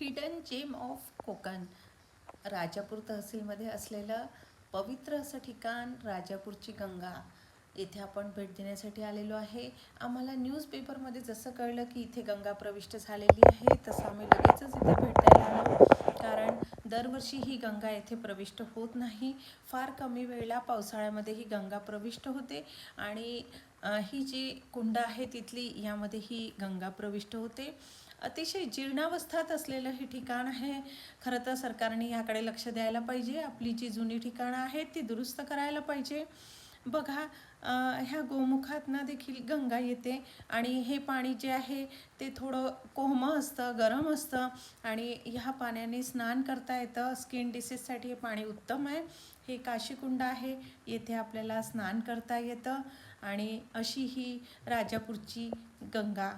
Hidden gem of Konkan. Rajapur तहसीलमध्ये असलेलं पवित्र असं ठिकाण राजापूरची गंगा. येथे आपण भेट देण्यासाठी आलेलो आहे. आम्हाला न्यूजपेपरमध्ये जसं कळलं की इथे गंगा प्रविष्ट झालेली आहे, तसं आम्ही लगेचच इथे भेट द्यायला आलो. कारण दरवर्षी ही गंगा येथे प्रविष्ट होत नाही. फार कमी वेळेला पावसाळ्यामध्ये ही गंगा प्रविष्ट होते आणि ही जी कुंड आहे तिथली, यामध्ये ही गंगा प्रविष्ट होते. अतिशय जीर्णावस्थात असलेलं हे ठिकाण आहे. खरं तर सरकारने याकडे लक्ष द्यायला पाहिजे. आपली जी जुनी ठिकाणं आहेत ती दुरुस्त करायला पाहिजे. बघा, ह्या गोमुखातनं देखील गंगा येते आणि हे पाणी जे आहे ते थोडं कोमट असतं, गरम असतं आणि ह्या पाण्याने स्नान करता येतं. स्किन डिसीजसाठी हे पाणी उत्तम आहे. हे काशीकुंड आहे, येथे आपल्याला स्नान करता येतं आणि अशी ही राजापूरची गंगा